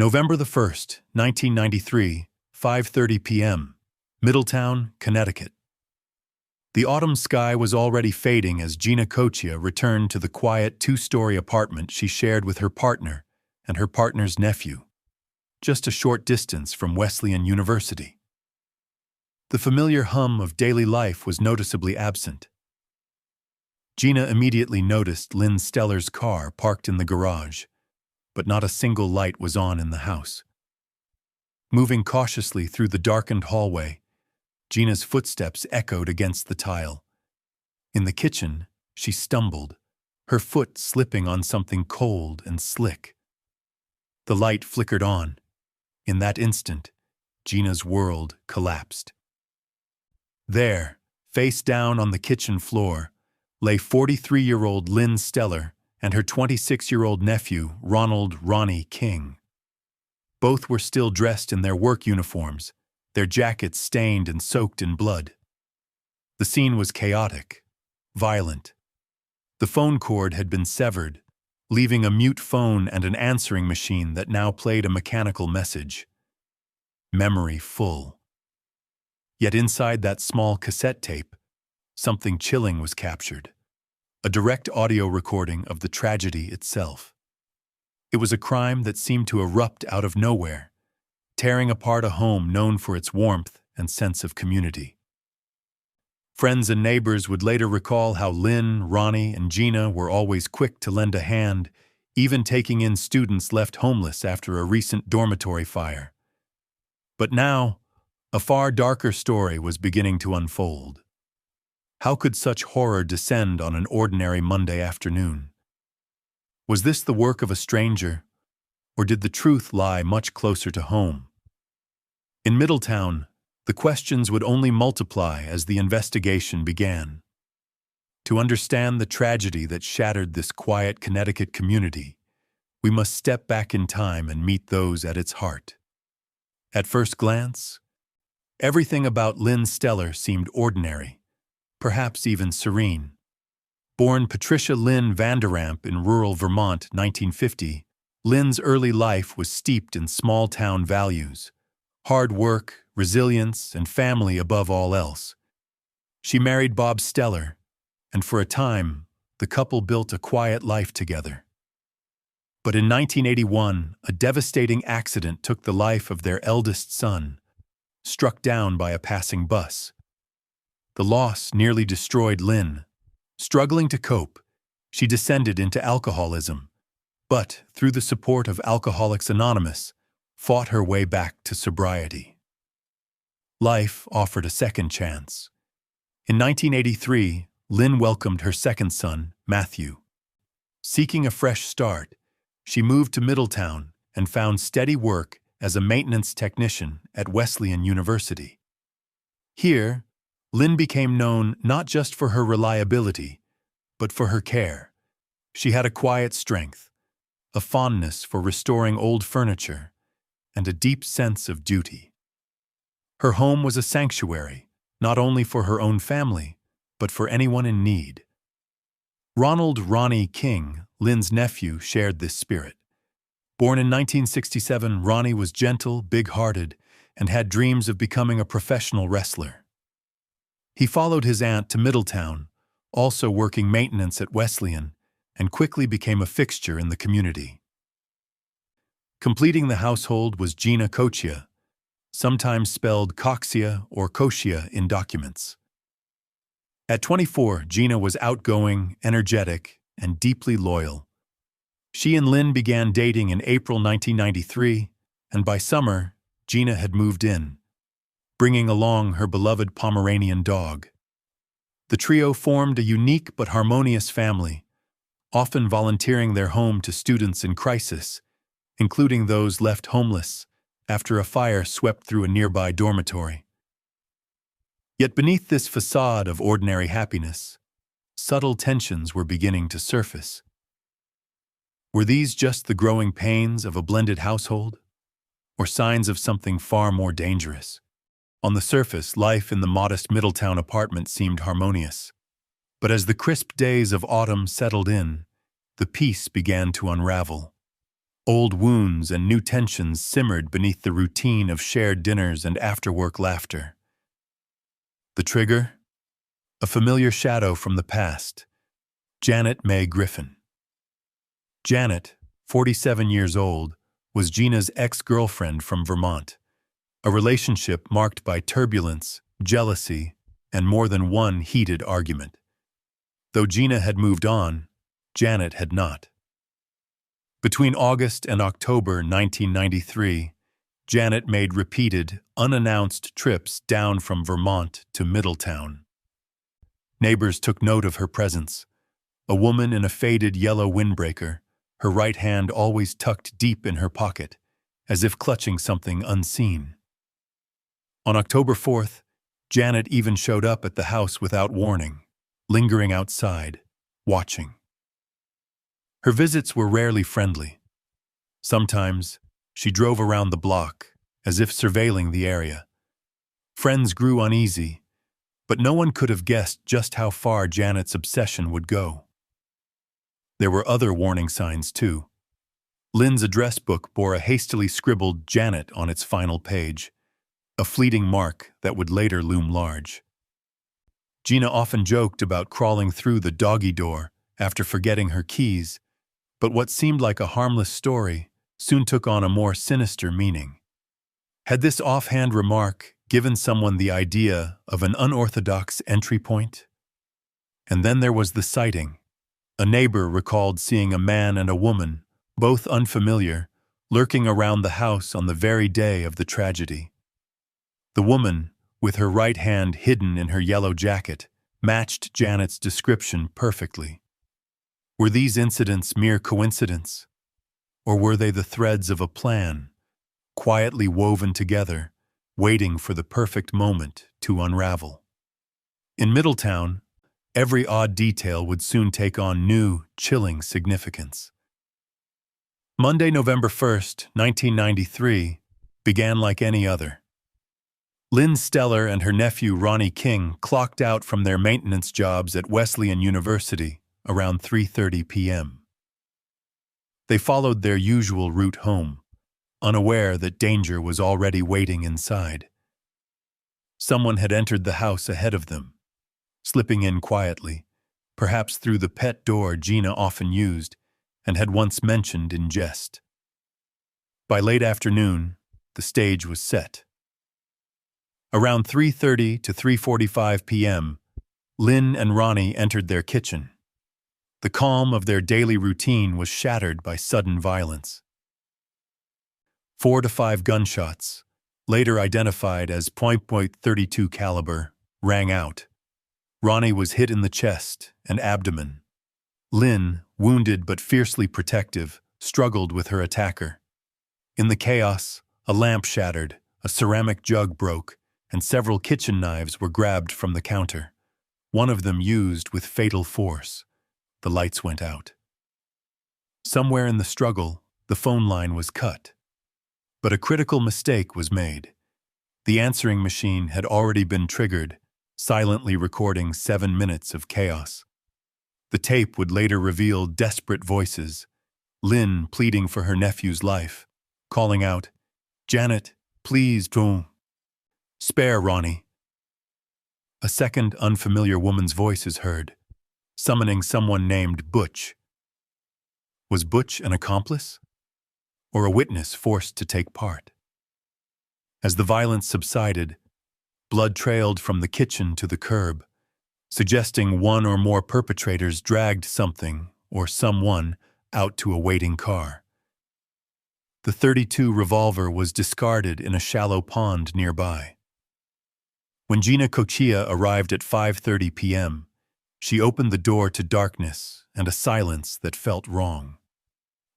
November the 1st, 1993, 5:30 p.m., Middletown, Connecticut. The autumn sky was already fading as Gina Kochia returned to the quiet two-story apartment she shared with her partner and her partner's nephew, just a short distance from Wesleyan University. The familiar hum of daily life was noticeably absent. Gina immediately noticed Lynn Steller's car parked in the garage, but not a single light was on in the house. Moving cautiously through the darkened hallway, Gina's footsteps echoed against the tile. In the kitchen, she stumbled, her foot slipping on something cold and slick. The light flickered on. In that instant, Gina's world collapsed. There, face down on the kitchen floor, lay 43-year-old Lynn Steller and her 26-year-old nephew, Ronald "Ronnie" King. Both were still dressed in their work uniforms, their jackets stained and soaked in blood. The scene was chaotic, violent. The phone cord had been severed, leaving a mute phone and an answering machine that now played a mechanical message. Memory full. Yet inside that small cassette tape, something chilling was captured. A direct audio recording of the tragedy itself. It was a crime that seemed to erupt out of nowhere, tearing apart a home known for its warmth and sense of community. Friends and neighbors would later recall how Lynn, Ronnie, and Gina were always quick to lend a hand, even taking in students left homeless after a recent dormitory fire. But now, a far darker story was beginning to unfold. How could such horror descend on an ordinary Monday afternoon? Was this the work of a stranger, or did the truth lie much closer to home? In Middletown, the questions would only multiply as the investigation began. To understand the tragedy that shattered this quiet Connecticut community, we must step back in time and meet those at its heart. At first glance, everything about Lynn Steller seemed ordinary, perhaps even serene. Born Patricia Lynn Vanderamp in rural Vermont, 1950, Lynn's early life was steeped in small-town values, hard work, resilience, and family above all else. She married Bob Steller, and for a time, the couple built a quiet life together. But in 1981, a devastating accident took the life of their eldest son, struck down by a passing bus. The loss nearly destroyed Lynn. Struggling to cope, she descended into alcoholism, but, through the support of Alcoholics Anonymous, fought her way back to sobriety. Life offered a second chance. In 1983, Lynn welcomed her second son, Matthew. Seeking a fresh start, she moved to Middletown and found steady work as a maintenance technician at Wesleyan University. Here, Lynn became known not just for her reliability, but for her care. She had a quiet strength, a fondness for restoring old furniture, and a deep sense of duty. Her home was a sanctuary, not only for her own family, but for anyone in need. Ronald "Ronnie" King, Lynn's nephew, shared this spirit. Born in 1967, Ronnie was gentle, big-hearted, and had dreams of becoming a professional wrestler. He followed his aunt to Middletown, also working maintenance at Wesleyan, and quickly became a fixture in the community. Completing the household was Gina Kochia, sometimes spelled Coxia or Kochia in documents. At 24, Gina was outgoing, energetic, and deeply loyal. She and Lynn began dating in April 1993, and by summer, Gina had moved in, bringing along her beloved Pomeranian dog. The trio formed a unique but harmonious family, often volunteering their home to students in crisis, including those left homeless after a fire swept through a nearby dormitory. Yet beneath this facade of ordinary happiness, subtle tensions were beginning to surface. Were these just the growing pains of a blended household, or signs of something far more dangerous? On the surface, life in the modest Middletown apartment seemed harmonious. But as the crisp days of autumn settled in, the peace began to unravel. Old wounds and new tensions simmered beneath the routine of shared dinners and after-work laughter. The trigger? A familiar shadow from the past. Janet Mae Griffin. Janet, 47 years old, was Gina's ex-girlfriend from Vermont, a relationship marked by turbulence, jealousy, and more than one heated argument. Though Gina had moved on, Janet had not. Between August and October 1993, Janet made repeated, unannounced trips down from Vermont to Middletown. Neighbors took note of her presence, a woman in a faded yellow windbreaker, her right hand always tucked deep in her pocket, as if clutching something unseen. On October 4th, Janet even showed up at the house without warning, lingering outside, watching. Her visits were rarely friendly. Sometimes, she drove around the block, as if surveilling the area. Friends grew uneasy, but no one could have guessed just how far Janet's obsession would go. There were other warning signs, too. Lynn's address book bore a hastily scribbled Janet on its final page, a fleeting mark that would later loom large. Gina often joked about crawling through the doggy door after forgetting her keys, but what seemed like a harmless story soon took on a more sinister meaning. Had this offhand remark given someone the idea of an unorthodox entry point? And then there was the sighting. A neighbor recalled seeing a man and a woman, both unfamiliar, lurking around the house on the very day of the tragedy. The woman, with her right hand hidden in her yellow jacket, matched Janet's description perfectly. Were these incidents mere coincidence? Or were they the threads of a plan, quietly woven together, waiting for the perfect moment to unravel? In Middletown, every odd detail would soon take on new, chilling significance. Monday, November 1st, 1993, began like any other. Lynn Stellar and her nephew Ronnie King clocked out from their maintenance jobs at Wesleyan University around 3:30 p.m. They followed their usual route home, unaware that danger was already waiting inside. Someone had entered the house ahead of them, slipping in quietly, perhaps through the pet door Gina often used and had once mentioned in jest. By late afternoon, the stage was set. Around 3:30 to 3:45 p.m., Lynn and Ronnie entered their kitchen. The calm of their daily routine was shattered by sudden violence. 4 to 5 gunshots, later identified as .32 caliber, rang out. Ronnie was hit in the chest and abdomen. Lynn, wounded but fiercely protective, struggled with her attacker. In the chaos, a lamp shattered, a ceramic jug broke, and several kitchen knives were grabbed from the counter, one of them used with fatal force. The lights went out. Somewhere in the struggle, the phone line was cut. But a critical mistake was made. The answering machine had already been triggered, silently recording 7 minutes of chaos. The tape would later reveal desperate voices, Lynn pleading for her nephew's life, calling out, "Janet, please don't. Spare Ronnie." A second unfamiliar woman's voice is heard, summoning someone named Butch. Was Butch an accomplice? Or a witness forced to take part? As the violence subsided, blood trailed from the kitchen to the curb, suggesting one or more perpetrators dragged something or someone out to a waiting car. The .32 revolver was discarded in a shallow pond nearby. When Gina Cochia arrived at 5:30 p.m., she opened the door to darkness and a silence that felt wrong.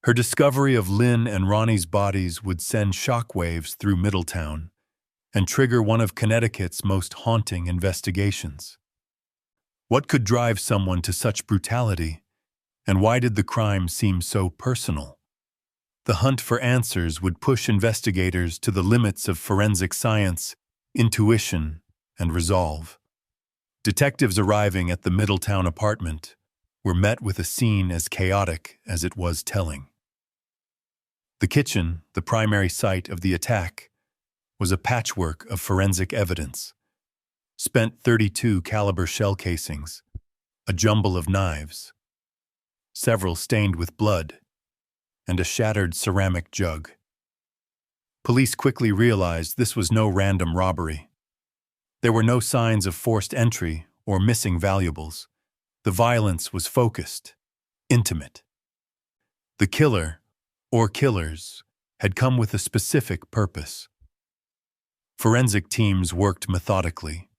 Her discovery of Lynn and Ronnie's bodies would send shockwaves through Middletown and trigger one of Connecticut's most haunting investigations. What could drive someone to such brutality, and why did the crime seem so personal? The hunt for answers would push investigators to the limits of forensic science, intuition, and resolve. Detectives arriving at the Middletown apartment were met with a scene as chaotic as it was telling. The kitchen, the primary site of the attack, was a patchwork of forensic evidence. Spent .32 caliber shell casings, a jumble of knives, several stained with blood, and a shattered ceramic jug. Police quickly realized this was no random robbery. There were no signs of forced entry or missing valuables. The violence was focused, intimate. The killer, or killers, had come with a specific purpose. Forensic teams worked methodically.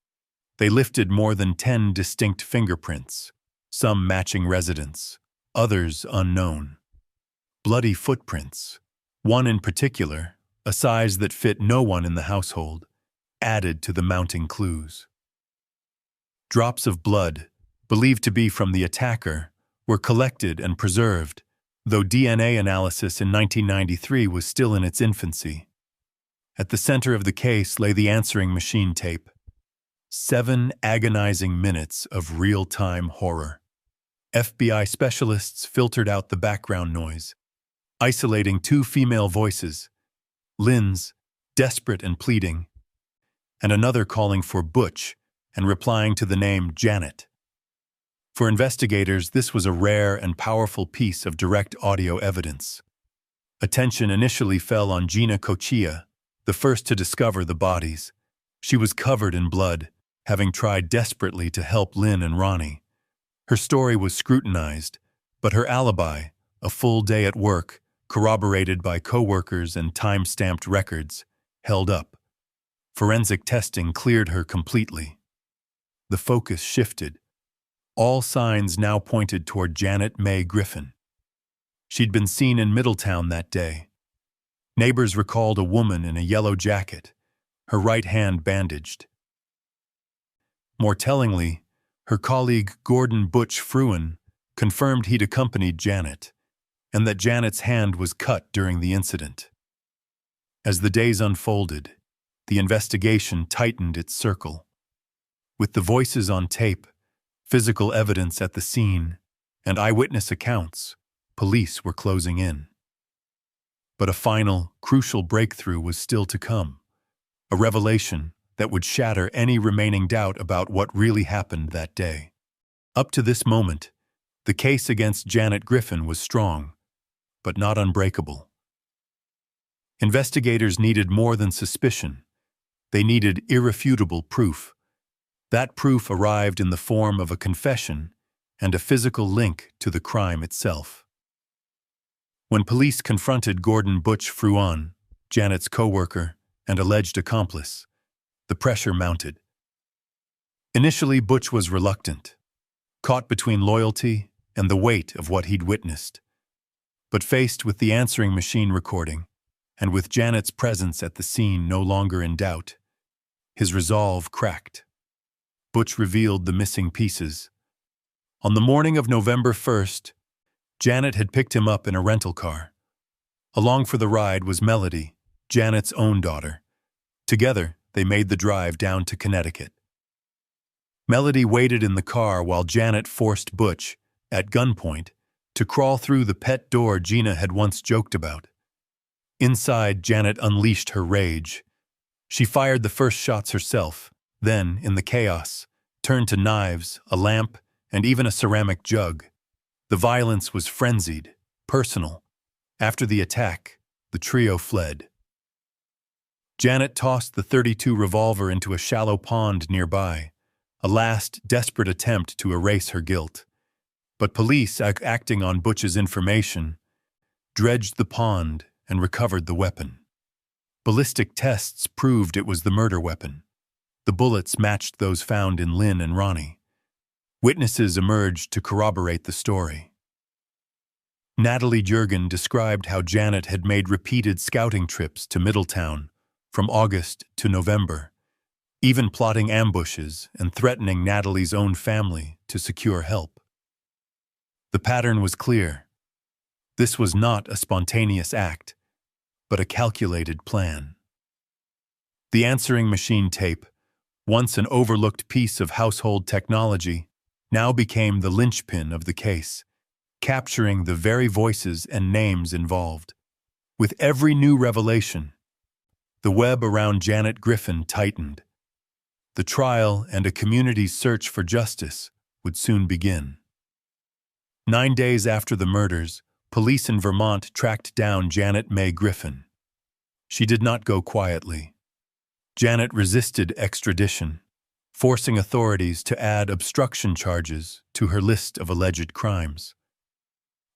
They lifted more than 10 distinct fingerprints, some matching residents, others unknown. Bloody footprints, one in particular, a size that fit no one in the household, added to the mounting clues. Drops of blood, believed to be from the attacker, were collected and preserved, though DNA analysis in 1993 was still in its infancy. At the center of the case lay the answering machine tape. 7 agonizing minutes of real-time horror. FBI specialists filtered out the background noise, isolating 2 female voices, Lynn's, desperate and pleading, and another calling for Butch and replying to the name Janet. For investigators, this was a rare and powerful piece of direct audio evidence. Attention initially fell on Gina Cochia, the first to discover the bodies. She was covered in blood, having tried desperately to help Lynn and Ronnie. Her story was scrutinized, but her alibi, a full day at work, corroborated by co-workers and time-stamped records, held up. Forensic testing cleared her completely. The focus shifted. All signs now pointed toward Janet Mae Griffin. She'd been seen in Middletown that day. Neighbors recalled a woman in a yellow jacket, her right hand bandaged. More tellingly, her colleague Gordon Butch Fruin confirmed he'd accompanied Janet, and that Janet's hand was cut during the incident. As the days unfolded, the investigation tightened its circle. With the voices on tape, physical evidence at the scene, and eyewitness accounts, police were closing in. But a final, crucial breakthrough was still to come, a revelation that would shatter any remaining doubt about what really happened that day. Up to this moment, the case against Janet Griffin was strong, but not unbreakable. Investigators needed more than suspicion. They needed irrefutable proof. That proof arrived in the form of a confession and a physical link to the crime itself. When police confronted Gordon Butch Fruin, Janet's co-worker and alleged accomplice, the pressure mounted. Initially, Butch was reluctant, caught between loyalty and the weight of what he'd witnessed. But faced with the answering machine recording, and with Janet's presence at the scene no longer in doubt, his resolve cracked. Butch revealed the missing pieces. On the morning of November 1st, Janet had picked him up in a rental car. Along for the ride was Melody, Janet's own daughter. Together, they made the drive down to Connecticut. Melody waited in the car while Janet forced Butch, at gunpoint, to crawl through the pet door Gina had once joked about. Inside, Janet unleashed her rage. She fired the first shots herself, then, in the chaos, turned to knives, a lamp, and even a ceramic jug. The violence was frenzied, personal. After the attack, the trio fled. Janet tossed the .32 revolver into a shallow pond nearby, a last, desperate attempt to erase her guilt. But police, acting on Butch's information, dredged the pond and recovered the weapon. Ballistic tests proved it was the murder weapon. The bullets matched those found in Lynn and Ronnie. Witnesses emerged to corroborate the story. Natalie Jurgen described how Janet had made repeated scouting trips to Middletown from August to November, even plotting ambushes and threatening Natalie's own family to secure help. The pattern was clear. This was not a spontaneous act, but a calculated plan. The answering machine tape, once an overlooked piece of household technology, now became the linchpin of the case, capturing the very voices and names involved. With every new revelation, the web around Janet Griffin tightened. The trial and a community's search for justice would soon begin. 9 days after the murders, police in Vermont tracked down Janet May Griffin. She did not go quietly. Janet resisted extradition, forcing authorities to add obstruction charges to her list of alleged crimes.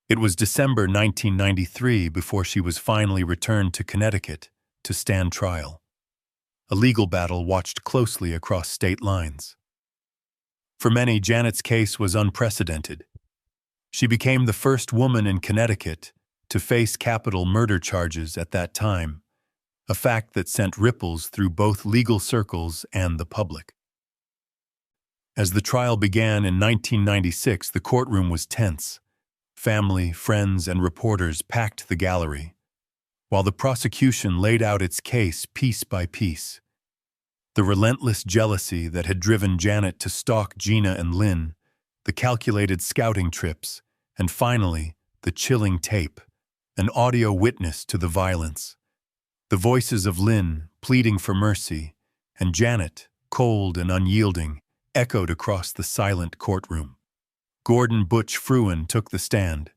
It was December 1993 before she was finally returned to Connecticut to stand trial. A legal battle watched closely across state lines. For many, Janet's case was unprecedented. She became the first woman in Connecticut to face capital murder charges at that time, a fact that sent ripples through both legal circles and the public. As the trial began in 1996, the courtroom was tense. Family, friends, and reporters packed the gallery, while the prosecution laid out its case piece by piece. The relentless jealousy that had driven Janet to stalk Gina and Lynn, the calculated scouting trips, and finally, the chilling tape, an audio witness to the violence. The voices of Lynn, pleading for mercy, and Janet, cold and unyielding, echoed across the silent courtroom. Gordon Butch Fruin took the stand,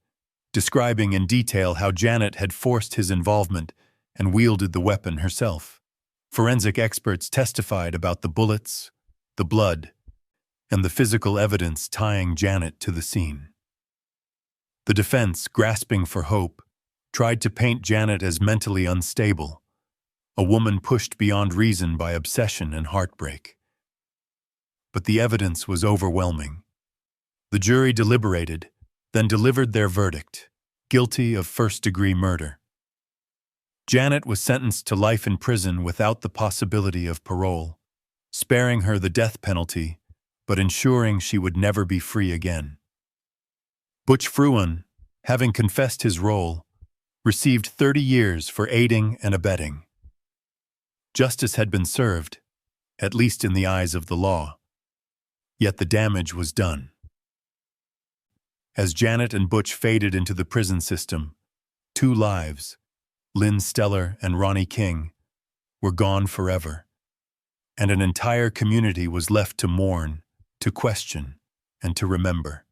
describing in detail how Janet had forced his involvement and wielded the weapon herself. Forensic experts testified about the bullets, the blood, and the physical evidence tying Janet to the scene. The defense, grasping for hope, tried to paint Janet as mentally unstable, a woman pushed beyond reason by obsession and heartbreak. But the evidence was overwhelming. The jury deliberated, then delivered their verdict, guilty of first-degree murder. Janet was sentenced to life in prison without the possibility of parole, sparing her the death penalty, but ensuring she would never be free again. Butch Fruin, having confessed his role, received 30 years for aiding and abetting. Justice had been served, at least in the eyes of the law. Yet the damage was done. As Janet and Butch faded into the prison system, 2 lives, Lynn Stellar and Ronnie King, were gone forever, and an entire community was left to mourn, to question, and to remember.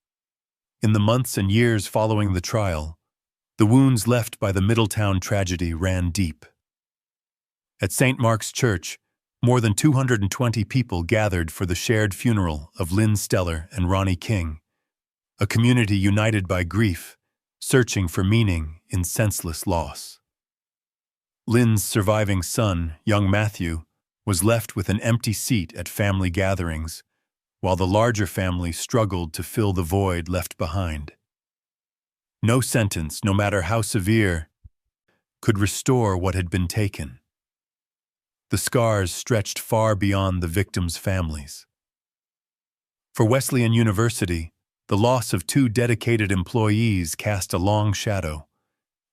In the months and years following the trial, the wounds left by the Middletown tragedy ran deep. At St. Mark's Church, more than 220 people gathered for the shared funeral of Lynn Stellar and Ronnie King, a community united by grief, searching for meaning in senseless loss. Lynn's surviving son, young Matthew, was left with an empty seat at family gatherings, while the larger family struggled to fill the void left behind. No sentence, no matter how severe, could restore what had been taken. The scars stretched far beyond the victims' families. For Wesleyan University, the loss of 2 dedicated employees cast a long shadow.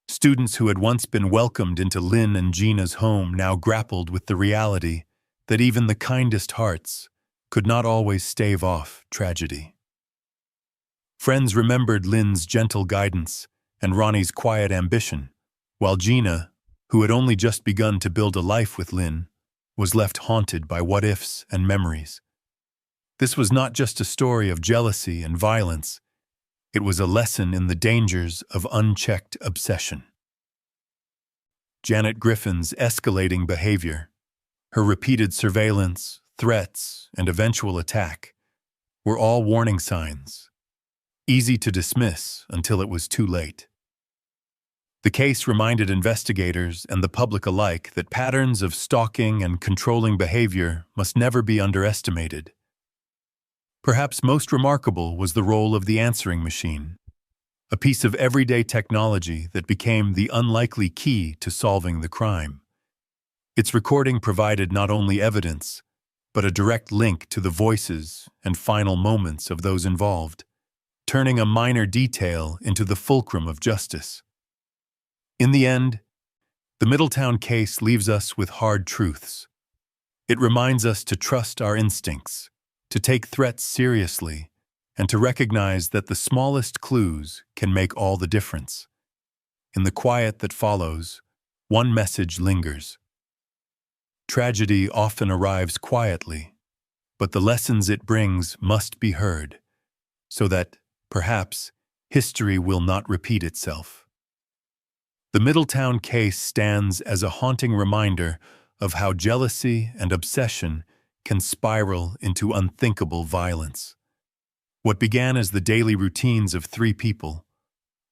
Students who had once been welcomed into Lynn and Gina's home now grappled with the reality that even the kindest hearts could not always stave off tragedy. Friends remembered Lynn's gentle guidance and Ronnie's quiet ambition, while Gina, who had only just begun to build a life with Lynn, was left haunted by what-ifs and memories. This was not just a story of jealousy and violence. It was a lesson in the dangers of unchecked obsession. Janet Griffin's escalating behavior, her repeated surveillance, threats, and eventual attack were all warning signs, easy to dismiss until it was too late. The case reminded investigators and the public alike that patterns of stalking and controlling behavior must never be underestimated. Perhaps most remarkable was the role of the answering machine, a piece of everyday technology that became the unlikely key to solving the crime. Its recording provided not only evidence, but a direct link to the voices and final moments of those involved, turning a minor detail into the fulcrum of justice. In the end, the Middletown case leaves us with hard truths. It reminds us to trust our instincts, to take threats seriously, and to recognize that the smallest clues can make all the difference. In the quiet that follows, one message lingers. Tragedy often arrives quietly, but the lessons it brings must be heard, so that, perhaps, history will not repeat itself. The Middletown case stands as a haunting reminder of how jealousy and obsession can spiral into unthinkable violence. What began as the daily routines of three people,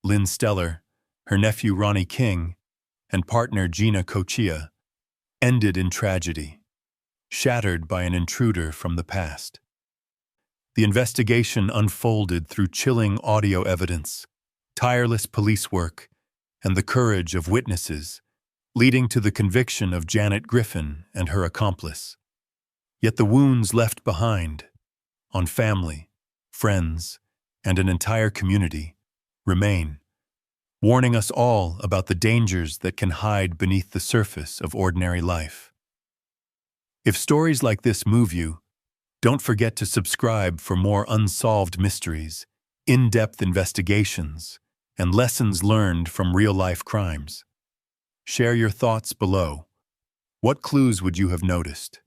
Lynn Stellar, her nephew Ronnie King, and partner Gina Cochia, ended in tragedy, shattered by an intruder from the past. The investigation unfolded through chilling audio evidence, tireless police work, and the courage of witnesses, leading to the conviction of Janet Griffin and her accomplice. Yet the wounds left behind, on family, friends, and an entire community, remain, warning us all about the dangers that can hide beneath the surface of ordinary life. If stories like this move you, don't forget to subscribe for more unsolved mysteries, in-depth investigations, and lessons learned from real-life crimes. Share your thoughts below. What clues would you have noticed?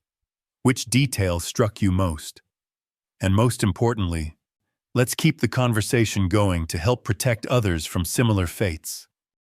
Which detail struck you most? And most importantly, let's keep the conversation going to help protect others from similar fates.